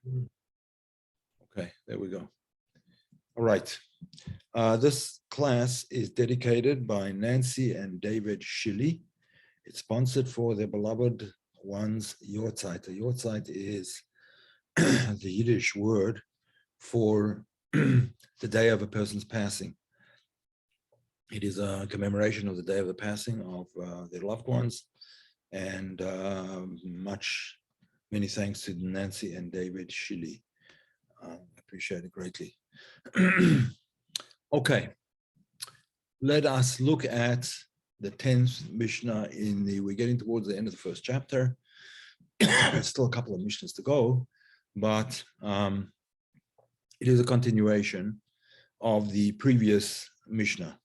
Okay, there we go. All right. This class is dedicated by Nancy and David Shilley. It's sponsored for their beloved ones, Yortzeit. Yortzeit is the Yiddish word for the day of a person's passing. It is a commemoration of the day of the passing of their loved ones, and many thanks to Nancy and David Shilley. I appreciate it greatly. Okay, let us look at the 10th Mishnah we're getting towards the end of the first chapter. There's still a couple of Mishnahs to go, but it is a continuation of the previous Mishnah.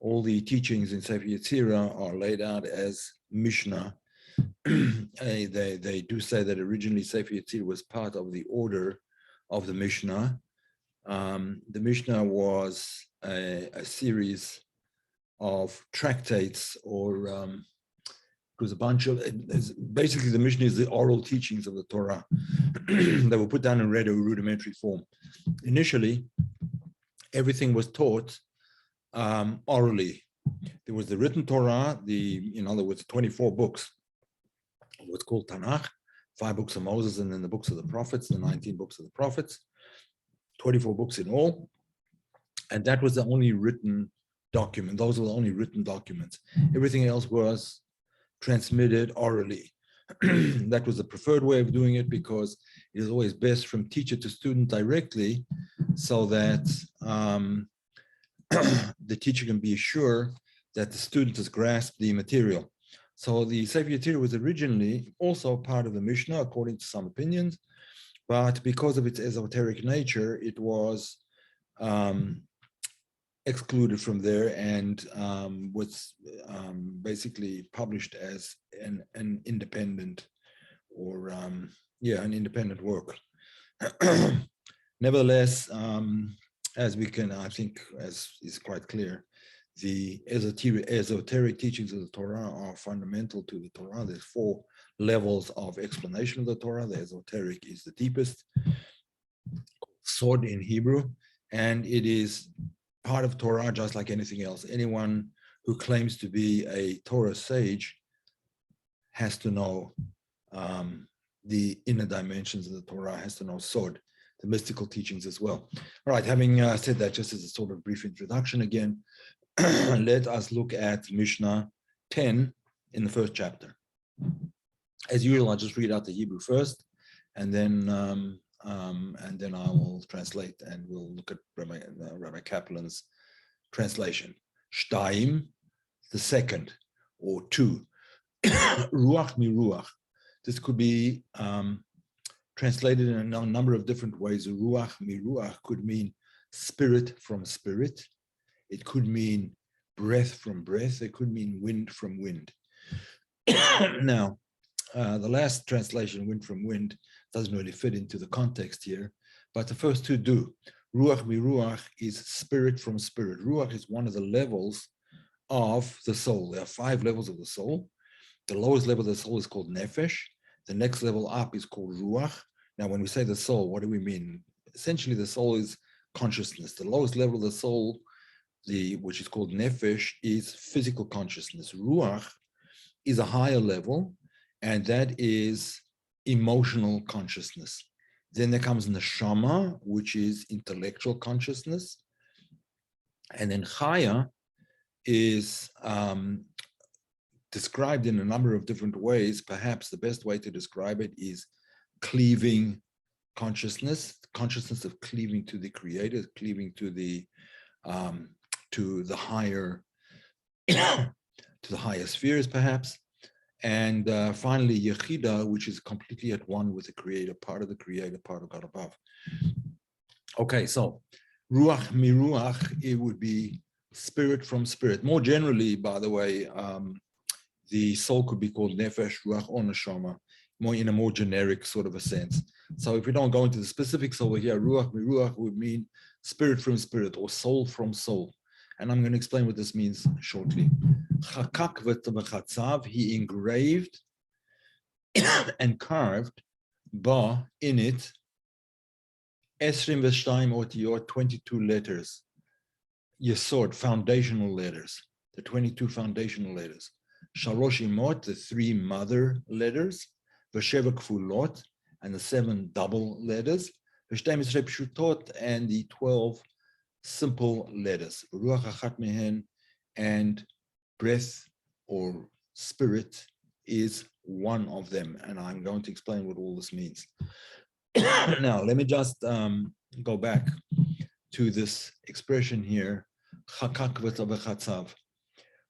All the teachings in Sefer Yetzirah are laid out as Mishnah. They do say that originally Sefer Yetzirah was part of the order of the Mishnah. The Mishnah was a series of tractates, or it was a bunch of, basically the Mishnah is the oral teachings of the Torah. They were put down in rudimentary form. Initially, everything was taught orally. There was the written Torah, in other words, 24 books, what's called Tanakh, 5 books of Moses, and then the books of the prophets, the 19 books of the prophets, 24 books in all. And that was the only written document. Those were the only written documents. Everything else was transmitted orally. That was the preferred way of doing it, because it is always best from teacher to student directly, so that the teacher can be sure that the student has grasped the material. So the Sefer Yetzirah was originally also part of the Mishnah, according to some opinions, but because of its esoteric nature, it was excluded from there and was basically published as an independent, or an independent work. Nevertheless, as we can, I think, as is quite clear, the esoteric teachings of the Torah are fundamental to the Torah. There's 4 levels of explanation of the Torah. The esoteric is the deepest, Sod in Hebrew, and it is part of Torah just like anything else. Anyone who claims to be a Torah sage has to know the inner dimensions of the Torah, has to know Sod, the mystical teachings as well. All right, having said that, just as a sort of brief introduction again, let us look at Mishnah 10 in the first chapter. As usual, I'll just read out the Hebrew first, and then I will translate, and we'll look at Rabbi Kaplan's translation. Shtaim, the second, or 2. Ruach mi ruach. This could be translated in a number of different ways. Ruach mi ruach could mean spirit from spirit. It could mean breath from breath. It could mean wind from wind. Now, the last translation, wind from wind, doesn't really fit into the context here, but the first 2 do. Ruach mi ruach is spirit from spirit. Ruach is one of the levels of the soul. There are 5 levels of the soul. The lowest level of the soul is called nefesh. The next level up is called ruach. Now, when we say the soul, what do we mean? Essentially, the soul is consciousness. The lowest level of the soul, which is called nefesh, is physical consciousness. Ruach is a higher level, and that is emotional consciousness. Then there comes neshama, which is intellectual consciousness. And then chaya is described in a number of different ways. Perhaps the best way to describe it is cleaving consciousness of cleaving to the Creator, cleaving to the higher to the higher spheres, perhaps. And finally, Yechida, which is completely at one with the Creator, part of the Creator, part of God above. Okay, so Ruach mi Ruach, it would be spirit from spirit. More generally, by the way, the soul could be called Nefesh, Ruach, or Neshama, in a more generic sort of a sense. So if we don't go into the specifics over here, Ruach mi Ruach would mean spirit from spirit, or soul from soul. And I'm going to explain what this means shortly. Chakak v'chatzav, he engraved and carved, ba, in it, Esrim v'shtayim otiyot, 22 letters. Yesod, foundational letters. The 22 foundational letters. Shalosh imot, the 3 mother letters. V'sheva kfulot, and the 7 double letters. V'shtayim esrei pshutot, and the 12 simple letters. Ruach achat mehen, and breath or spirit is one of them. And I'm going to explain what all this means. Now, let me just go back to this expression here.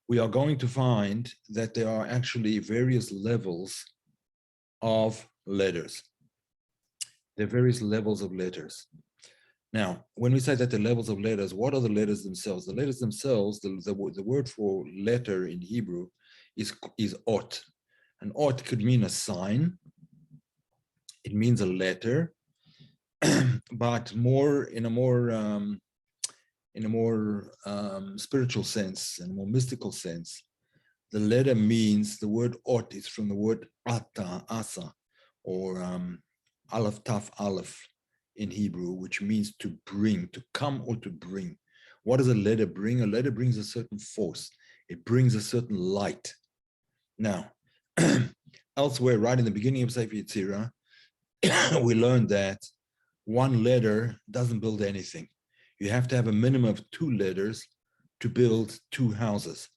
We are going to find that there are actually various levels of letters. There are various levels of letters. Now, when we say that the levels of letters, what are the letters themselves? The letters themselves, the word for letter in Hebrew is ot. An ot could mean a sign. It means a letter, but in a more spiritual sense and a more mystical sense, the letter means, the word ot is from the word ata, asa, or aleph, taf, aleph in Hebrew, which means to bring, to come or to bring. What does a letter bring? A letter brings a certain force. It brings a certain light. Now, elsewhere, right in the beginning of Sefer Yetzirah, we learned that one letter doesn't build anything. You have to have a minimum of 2 letters to build 2 houses,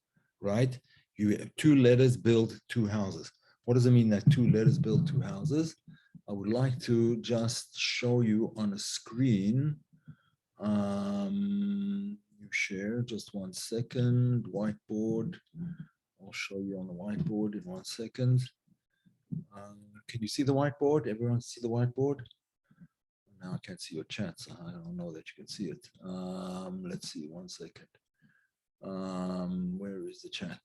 right? You have 2 letters build 2 houses. What does it mean that 2 letters build 2 houses? I would like to just show you on a screen. You share, just 1 second, whiteboard. I'll show you on the whiteboard in 1 second. Can you see the whiteboard? Everyone see the whiteboard? Now I can't see your chat, so I don't know that you can see it. Let's see, 1 second. Where is the chat?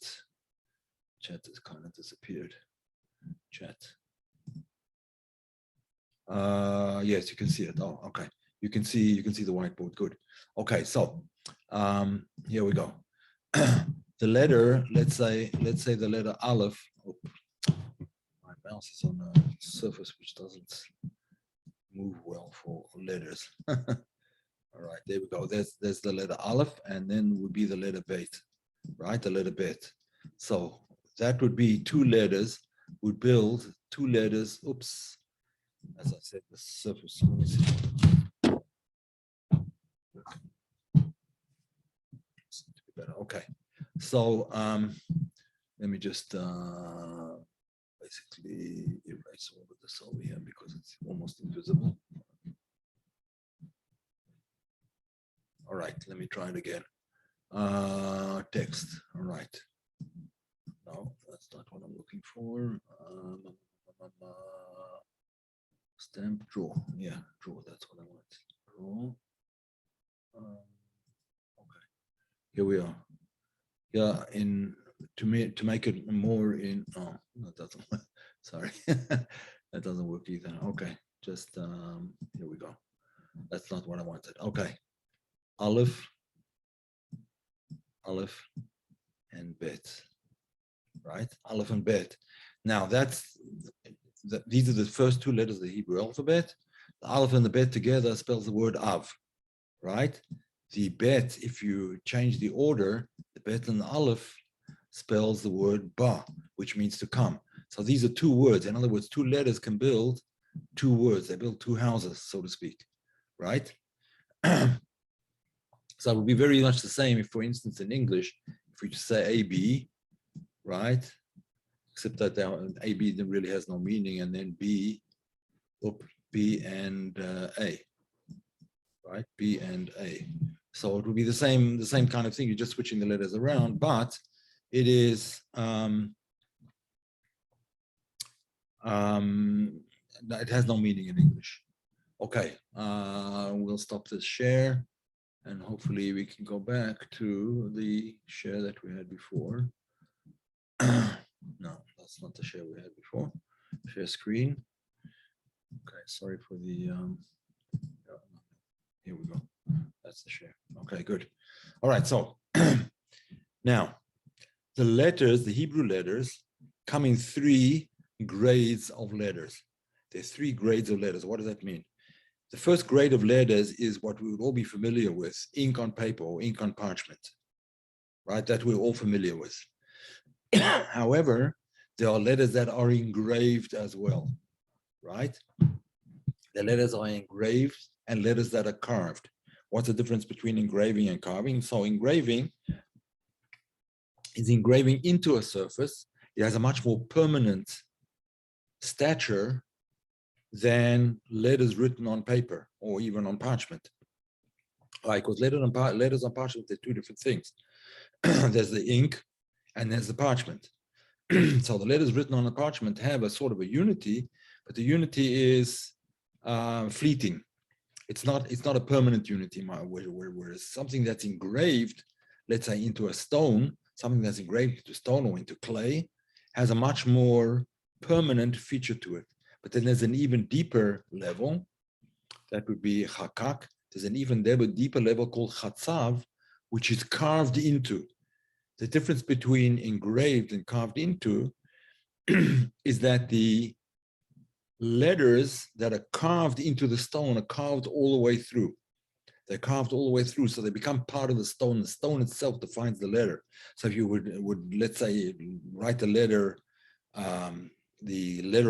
Chat has kind of disappeared. Chat. Yes, you can see it. Oh, okay. You can see the whiteboard. Good. Okay, so here we go. The letter, let's say the letter Aleph. Oh, my mouse is on a surface which doesn't move well for letters. All right, there we go. There's the letter Aleph, and then would be the letter Bet, right? The letter Bet. So that would be 2 letters. Would build 2 letters. Oops. As I said, the surface. Okay, so let me just basically erase all of this over here because it's almost invisible. All right, let me try it again. Text. All right. No, that's not what I'm looking for. Stamp, draw. Yeah, draw. That's what I want. Draw. Okay. Here we are. Yeah, to make it more in. Oh, that doesn't. Sorry, that doesn't work either. Okay, just here we go. That's not what I wanted. Okay, Aleph, and Bet. Right, Aleph and Bet. Now these are the first 2 letters of the Hebrew alphabet. The Aleph and the Bet together spells the word Av, right? The Bet, if you change the order, the Bet and the Aleph spells the word Ba, which means to come. So these are 2 words. In other words, 2 letters can build 2 words. They build 2 houses, so to speak, right? So it would be very much the same if, for instance, in English, if we just say AB, right? Except that AB really has no meaning, and then B and A, right? B and A. So it would be the same kind of thing. You're just switching the letters around, but it is it has no meaning in English. Okay, we'll stop this share, and hopefully we can go back to the share that we had before. No, that's not the share we had before. Share screen. Okay, sorry for the here we go. That's the share. Okay, good. All right, so now the letters, the Hebrew letters, come in 3 grades of letters. There's 3 grades of letters. What does that mean? The first grade of letters is what we would all be familiar with, ink on paper or ink on parchment, right? That we're all familiar with. However, there are letters that are engraved as well, right? The letters are engraved and letters that are carved. What's the difference between engraving and carving? So engraving is engraving into a surface. It has a much more permanent stature than letters written on paper or even on parchment. Right, because letters on parchment, they're two different things. There's the ink and there's the parchment. So the letters written on the parchment have a sort of a unity, but the unity is fleeting. It's not a permanent unity, whereas something that's engraved, let's say into a stone, something that's engraved into stone or into clay, has a much more permanent feature to it. But then there's an even deeper level, that would be chakak. There's an even deeper level called chatzav, which is carved into. The difference between engraved and carved into is that the letters that are carved into the stone are carved all the way through. They're carved all the way through, so they become part of the stone. The stone itself defines the letter. So if you would let's say, write the letter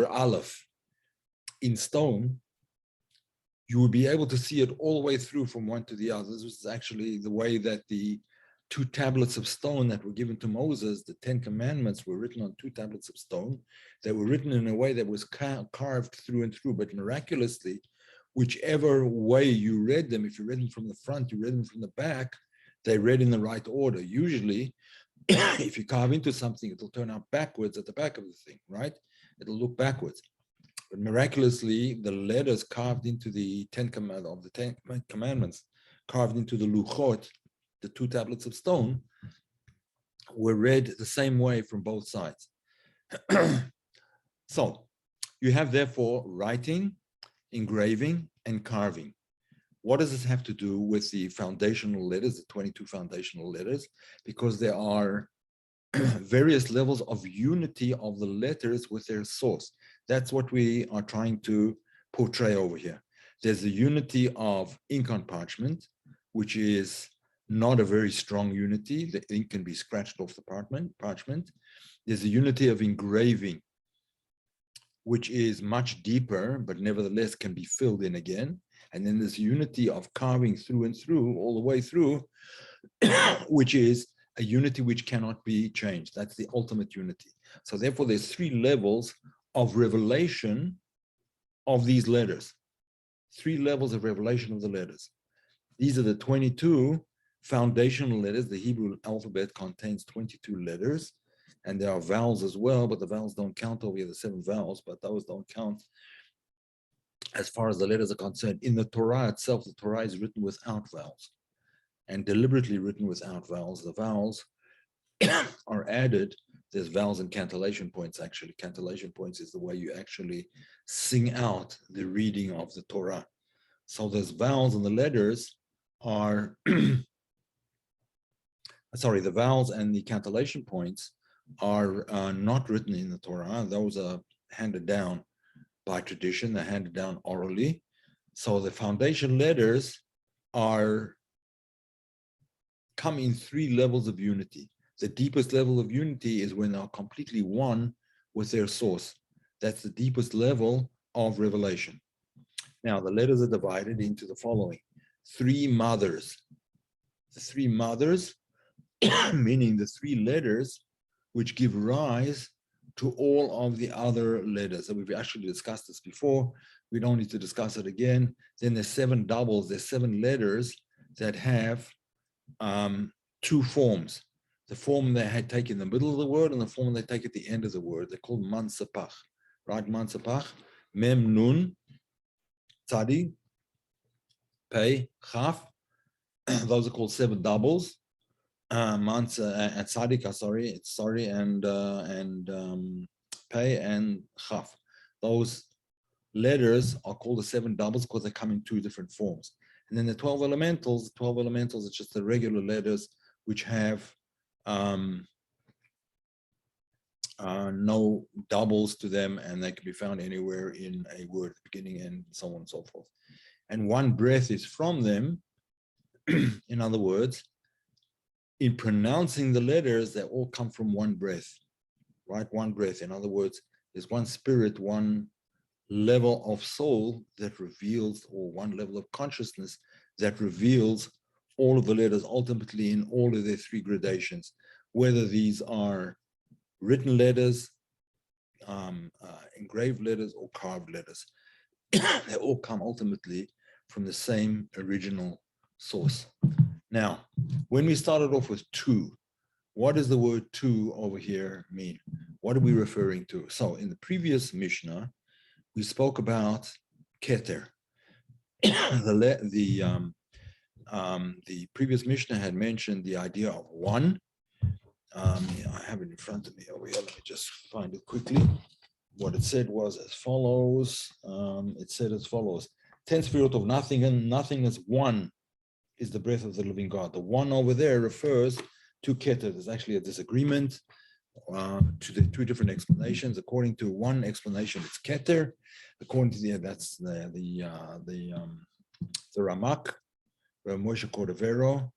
Aleph in stone, you would be able to see it all the way through from one to the other. This was actually the way that the 2 tablets of stone that were given to Moses, the 10 commandments, were written on 2 tablets of stone. They were written in a way that was carved through and through, but miraculously, whichever way you read them, if you read them from the front, you read them from the back, they read in the right order. Usually, if you carve into something, it'll turn out backwards at the back of the thing, right? It'll look backwards. But miraculously, the letters carved into the 10 commandments, carved into the luchot, the 2 tablets of stone, were read the same way from both sides. So you have therefore writing, engraving, and carving. What does this have to do with the foundational letters, the 22 foundational letters? Because there are various levels of unity of the letters with their source. That's what we are trying to portray over here. There's the unity of ink on parchment, which is not a very strong unity. The ink can be scratched off the parchment. There's a unity of engraving, which is much deeper, but nevertheless can be filled in again. And then there's unity of carving through and through, all the way through, which is a unity which cannot be changed. That's the ultimate unity. So therefore, there's 3 levels of revelation of these letters. 3 levels of revelation of the letters. These are the 22 foundational letters. The Hebrew alphabet contains 22 letters, and there are vowels as well, but the vowels don't count over here, the 7 vowels, but those don't count as far as the letters are concerned. In the Torah itself, the Torah is written without vowels, and deliberately written without vowels. The vowels are added. There's vowels and cantillation points, actually. Cantillation points is the way you actually sing out the reading of the Torah. So there's vowels, and the letters are, sorry, the vowels and the cantillation points are not written in the Torah. Those are handed down by tradition. They're handed down orally. So the foundation letters come in 3 levels of unity. The deepest level of unity is when they're completely one with their source. That's the deepest level of revelation. Now, the letters are divided into the following: 3 mothers. The 3 mothers, meaning the 3 letters which give rise to all of the other letters. So we've actually discussed this before. We don't need to discuss it again. Then there's 7 doubles. There's 7 letters that have 2 forms. The form they take in the middle of the word and the form they take at the end of the word. They're called mansapach, right? Mansapach, mem, nun, tzadi, pei, chaf. Those are called 7 doubles. Mansa and tzadika, and pei and chaf. Those letters are called the 7 doubles because they come in 2 different forms. And then the 12 elementals are just the regular letters which have no doubles to them, and they can be found anywhere in a word, beginning and so on and so forth. and one breath is from them, in other words, in pronouncing the letters, they all come from one breath, right? One breath. In other words, there's one spirit, one level of soul that reveals, or one level of consciousness that reveals all of the letters ultimately in all of their three gradations, whether these are written letters, engraved letters, or carved letters. They all come ultimately from the same original source. Now, when we started off with two, what does the word two over here mean? What are we referring to? So in the previous Mishnah, we spoke about Keter. The previous Mishnah had mentioned the idea of one. I have it in front of me over here. Let me just find it quickly. What it said was as follows. It said as follows: 10 Sefirot of nothing, and nothingness one is the breath of the living God. The one over there refers to Keter. There's actually a disagreement to the two different explanations. According to one explanation, it's Keter. According to that's the Ramak, Moshe Cordovero,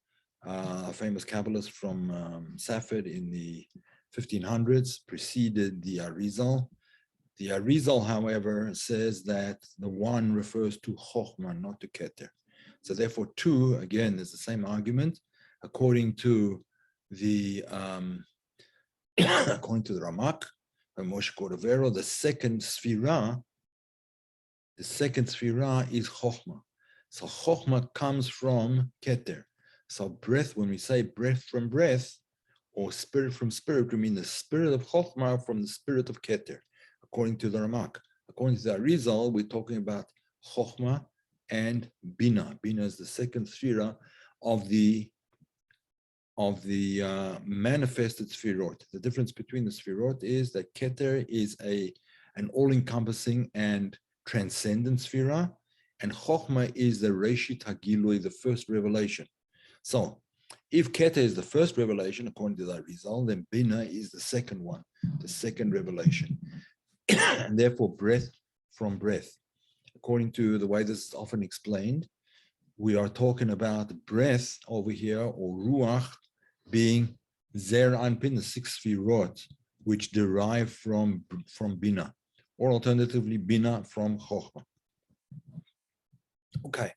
a famous Kabbalist from Safed in the 1500s, preceded the Arizal. The Arizal, however, says that the one refers to Chochmah, not to Keter. So therefore, two, again, is the same argument. According to the Ramak, Moshe Cordovero, the second Sfirah is Chochmah. So Chochmah comes from Keter. So breath, when we say breath from breath, or spirit from spirit, we mean the spirit of Chochmah from the spirit of Keter, according to the Ramak. According to the Arizal, we're talking about Chochmah and Bina. Bina is the second Sfirah of the manifested Sfirot. The difference between the Sfirot is that Keter is an all-encompassing and transcendent Sfirah, and Chochmah is the Reshit Hagilui, the first revelation. So, if Keter is the first revelation, according to the Arizal, then Bina is the second one, the second revelation. And therefore, breath from breath. According to the way this is often explained, we are talking about breath over here, or Ruach, being Zer Anpin, the six Sfirot, which derive from Bina, or alternatively, Bina from Chochmah. Okay.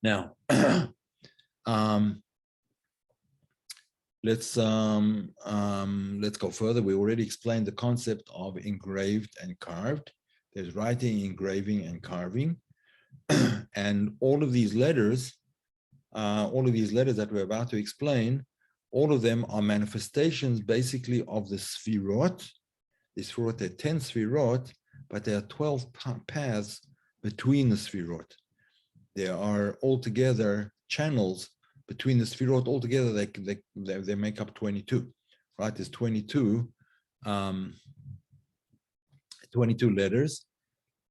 Now, let's go further. We already explained the concept of engraved and carved. There's writing, engraving, and carving. And all of these letters that we're about to explain, all of them are manifestations basically of the Sfirot. The Sfirot are 10 Sfirot, but there are 12 paths between the Sfirot. There are altogether channels between the Sfirot. Altogether, they make up 22, right? There's 22 letters.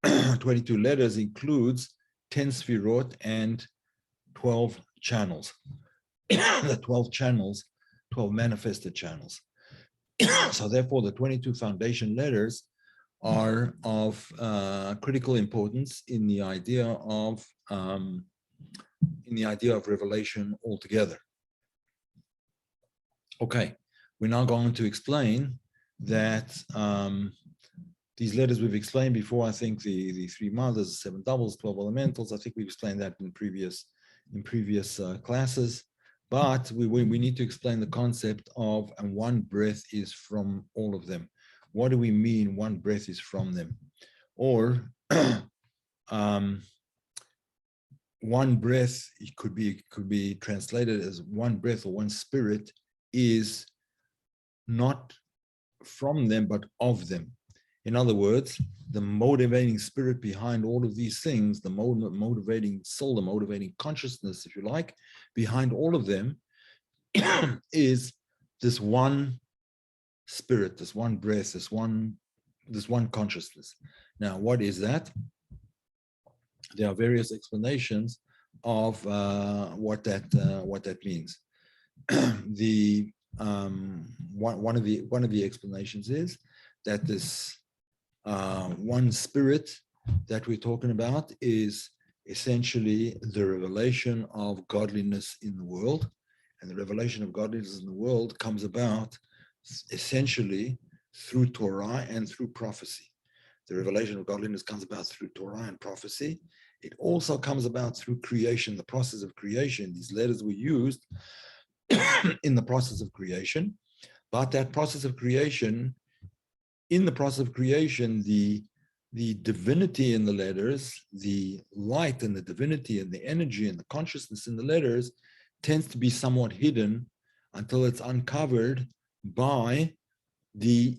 22 letters includes 10 Sfirot and 12 channels. The 12 channels, 12 manifested channels. So therefore, the 22 foundation letters are of critical importance in the idea of revelation altogether. Okay, we're now going to explain that these letters we've explained before. I think the three mothers, the seven doubles, 12 elementals. I think we've explained that in previous classes. But we need to explain the concept of, and one breath is from all of them. What do we mean one breath is from them? Or one breath, it could be translated as one breath, or one spirit is not from them, but of them. In other words, the motivating spirit behind all of these things, the motivating soul, the motivating consciousness, if you like, behind all of them is this one spirit, this one breath, this one consciousness. Now, what is that? There are various explanations of what that means. One of the explanations is that this one spirit that we're talking about is essentially the revelation of godliness in the world. And the revelation of godliness in the world comes about essentially through Torah and through prophecy. The revelation of godliness comes about through Torah and prophecy. It also comes about through creation, the process of creation. These letters were used in the process of creation, but that process of creation, in the process of creation, the divinity in the letters, the light and the divinity and the energy and the consciousness in the letters tends to be somewhat hidden until it's uncovered by the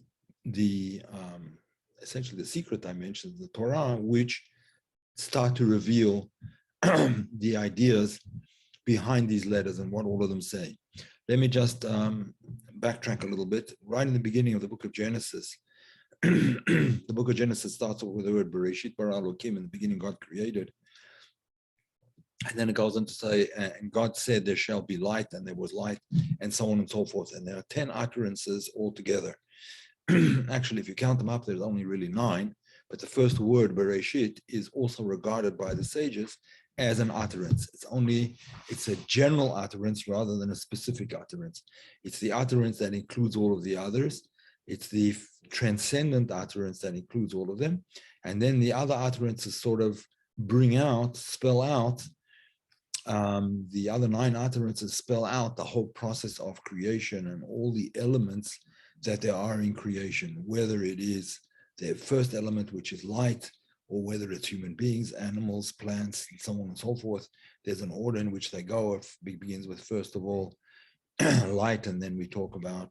essentially the secret dimensions of the Torah, which start to reveal the ideas behind these letters and what all of them say. Let me just backtrack a little bit. Right in the beginning of the book of Genesis, the book of Genesis starts with the word Bereshit bara Elokim. In the beginning, God created. And then it goes on to say, and God said, there shall be light, and there was light, and so on and so forth. And there are 10 utterances altogether. Actually, if you count them up, there's only really 9. But the first word, Bereshit, is also regarded by the sages as an utterance. It's a general utterance rather than a specific utterance. It's the utterance that includes all of the others. It's the transcendent utterance that includes all of them. And then the other utterances sort of spell out, the other 9 utterances spell out the whole process of creation and all the elements that there are in creation, whether it is the first element, which is light, or whether it's human beings, animals, plants, and so on and so forth. There's an order in which they go. It begins with, first of all, light, and then we talk about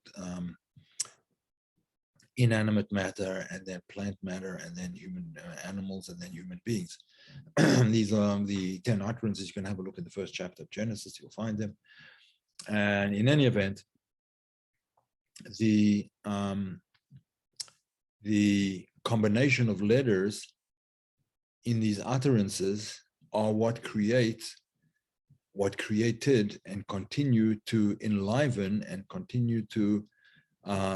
inanimate matter, and then plant matter, and then human animals, and then human beings. These are the 10 utterances. You can have a look at the first chapter of Genesis, you'll find them. And in any event, the combination of letters in these utterances are what created and continue to enliven and continue to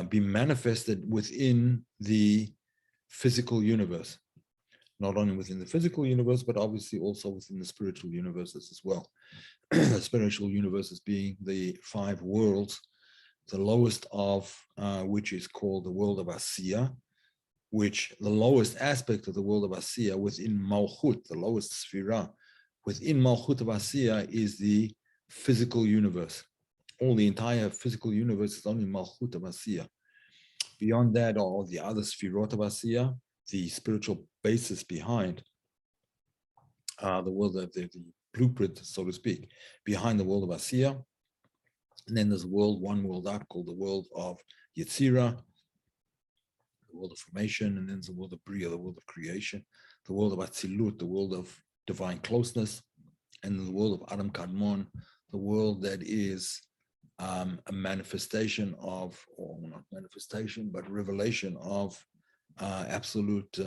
be manifested within the physical universe. Not only within the physical universe, but obviously also within the spiritual universes as well. The spiritual universes being the 5 worlds, the lowest of which is called the world of Asiya, which the lowest aspect of the world of Asiya within Malchut, the lowest Sphira, within Malchut of Asiya is the physical universe. All the entire physical universe is only Malchut of Asiya. Beyond that are all the other Sphirot of Asiya, the spiritual basis behind the world of the blueprint, so to speak, behind the world of Asiya. And then there's one world up called the world of Yetzirah, the world of formation, and then there's the world of Bria, the world of creation, the world of Atzilut, the world of divine closeness, and the world of Adam Kadmon, the world that is a manifestation of, or not manifestation, but revelation of absolute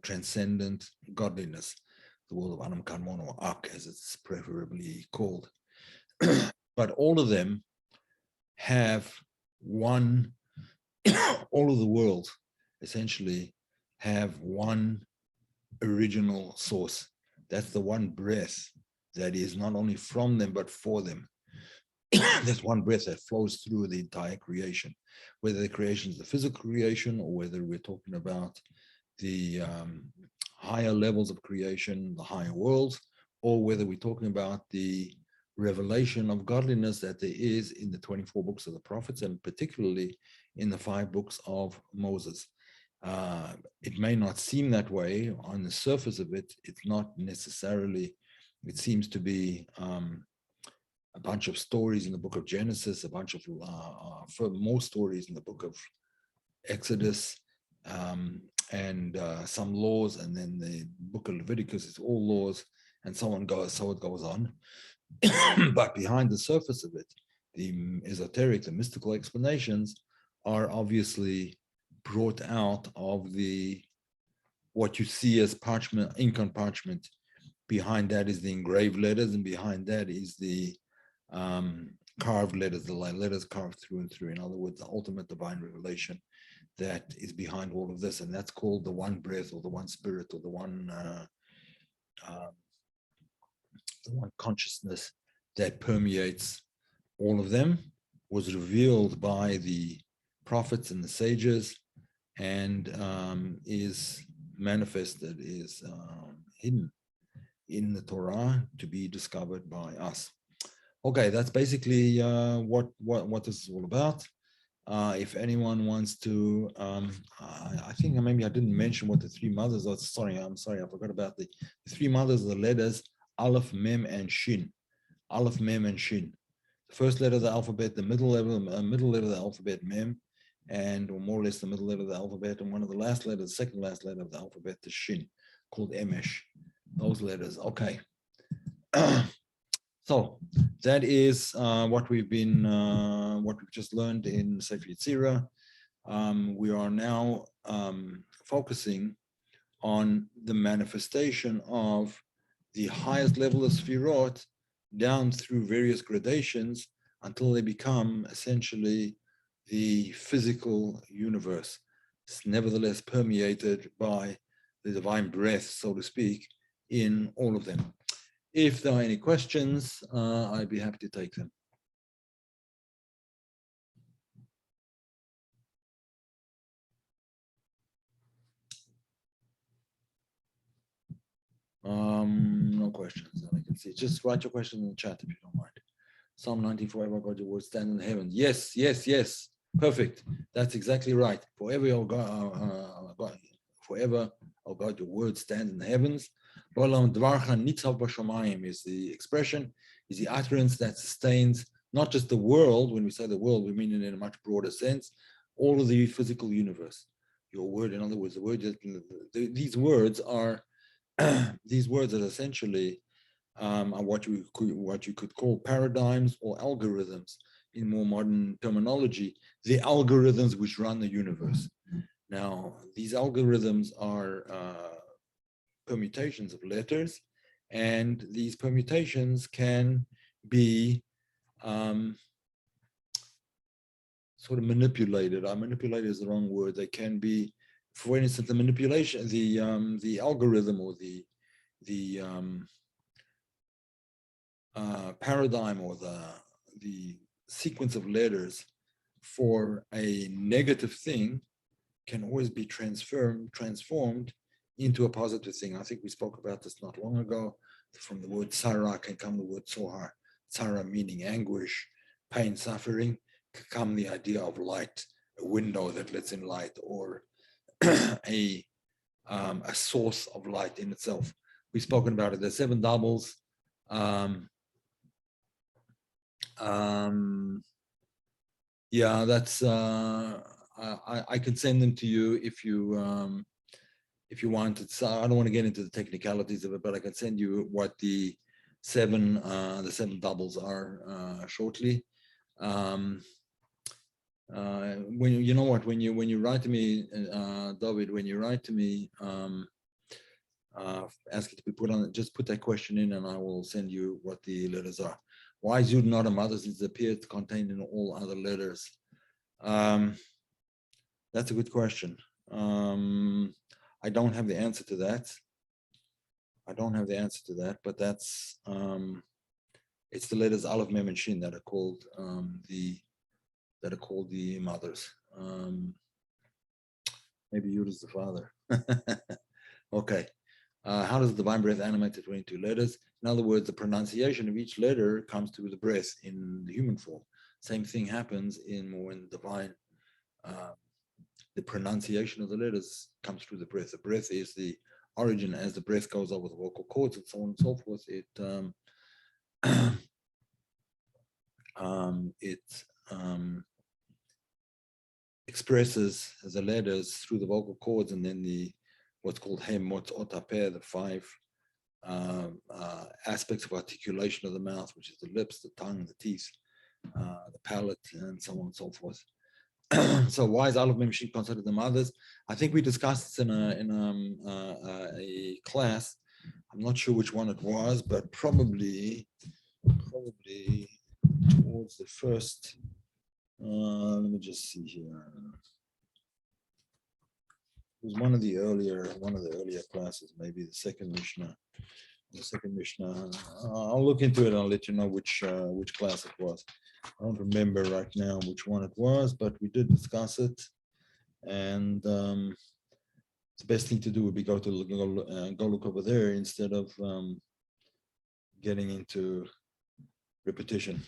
transcendent godliness, the world of Adam Kadmon, or Ak, as it's preferably called. But all of them have one, all of the worlds essentially have one original source. That's the one breath that is not only from them, but for them. There's one breath that flows through the entire creation, whether the creation is the physical creation or whether we're talking about the higher levels of creation, the higher worlds, or whether we're talking about the revelation of godliness that there is in the 24 books of the prophets, and particularly in the 5 books of Moses. It may not seem that way on the surface of it. It's not necessarily, it seems to be a bunch of stories in the book of Genesis, a bunch of more stories in the book of Exodus, and some laws, and then the book of Leviticus is all laws, and so it goes on. But behind the surface of it, the esoteric, the mystical explanations are obviously brought out of what you see as parchment, ink on parchment. Behind that is the engraved letters, and behind that is the carved letters, the letters carved through and through. In other words, the ultimate divine revelation that is behind all of this, and that's called the one breath, or the one spirit, or the one consciousness that permeates all of them, was revealed by the prophets and the sages, and is manifested, is hidden in the Torah to be discovered by us. Okay, that's basically what this is all about. If anyone wants to, I think maybe I didn't mention what the three mothers are. Sorry, I forgot about the three mothers of the letters Aleph, Mem, and Shin. Aleph, Mem, and Shin. The first letter of the alphabet, the middle letter of the alphabet, Mem, and or more or less the middle letter of the alphabet, and one of the last letters, the second last letter of the alphabet, the Shin, called Emesh. Those letters. Okay. So that is what we've just learned in Sefer Yetzirah. We are now focusing on the manifestation of the highest level of Sfirot down through various gradations until they become essentially the physical universe. It's nevertheless permeated by the divine breath, so to speak, in all of them. If there are any questions, I'd be happy to take them. No questions that I can see. Just write your question in the chat if you don't mind. Psalm 90, forever God, your word stand in heaven. Yes, yes, yes. Perfect. That's exactly right. Forever, oh God, forever, oh God, your word stands in the heavens. Is the expression, is the utterance that sustains not just the world. When we say the world, we mean it in a much broader sense, all of the physical universe. Your word, in other words, the word, these words are essentially are what you could call paradigms or algorithms in more modern terminology, the algorithms which run the universe. Now, these algorithms are permutations of letters, and these permutations can be sort of manipulated. Manipulated is the wrong word. They can be, for instance, the manipulation, the algorithm or the paradigm or the sequence of letters for a negative thing can always be transformed into a positive thing. I think we spoke about this not long ago. From the word Sarah can come the word Sohar. Sarah meaning anguish, pain, suffering, can come the idea of light, a window that lets in light, or a source of light in itself. We've spoken about it. There's 7 doubles. Yeah, that's I can send them to you if you want. It's I don't want to get into the technicalities of it, but I can send you what the 7 doubles are shortly. When you know what, when you write to me, David, when you write to me, ask it to be put on, just put that question in, and I will send you what the letters are. Why is Yud not a mother since it appears contained in all other letters? That's a good question. I don't have the answer to that. But that's it's the letters Aleph, Mem, and Shin that are called the mothers. Maybe Yud is the father. Okay. How does the divine breath animate the 22 letters? In other words, the pronunciation of each letter comes through the breath in the human form. Same thing happens in divine. The pronunciation of the letters comes through the breath. The breath is the origin. As the breath goes over the vocal cords and so on and so forth, it expresses the letters through the vocal cords, and then what's called Hemot Otapeh, the 5 aspects of articulation of the mouth, which is the lips, the tongue, the teeth, the palate, and so on and so forth. So why is Aleph, Mem, Shin considered the mothers? I think we discussed this in a class. I'm not sure which one it was, but probably towards the first. Let me just see here. was one of the earlier classes, maybe the second Mishnah. The second Mishnah. I'll look into it. I'll let you know which class it was. I don't remember right now which one it was, but we did discuss it. And the best thing to do would be go look over there instead of getting into repetition.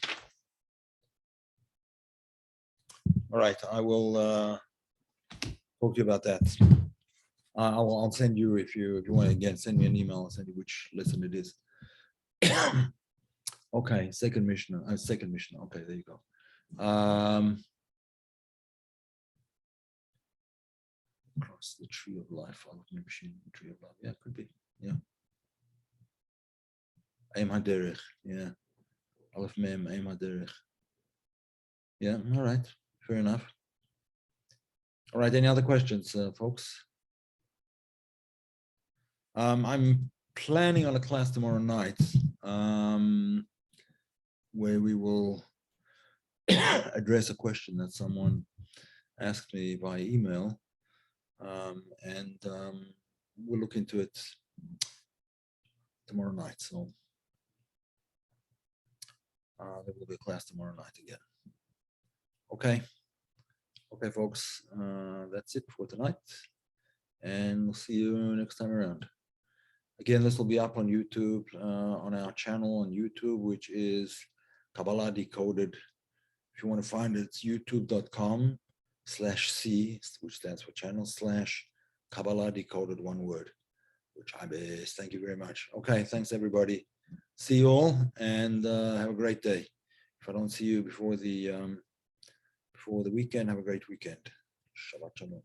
All right, I will talk to you about that. I'll send you, if you want to, again, send me an email. I'll send you which lesson it is. Okay, second Mishnah. Okay, there you go. Across the tree of life. Tree of life. Yeah, could be. Yeah. Aim haderech. Yeah. Aleph mem aim haderech. Yeah. All right. Fair enough. All right. Any other questions, folks? I'm planning on a class tomorrow night where we will address a question that someone asked me by email, and we'll look into it tomorrow night. So there will be a class tomorrow night again. Okay, folks, that's it for tonight, and we'll see you next time around. Again, this will be up on YouTube, on our channel on YouTube, which is Kabbalah Decoded. If you want to find it, it's youtube.com/C, which stands for channel, / Kabbalah Decoded, one word, which I best. Thank you very much. Okay, thanks everybody. See you all, and have a great day. If I don't see you before the weekend, have a great weekend. Shabbat shalom.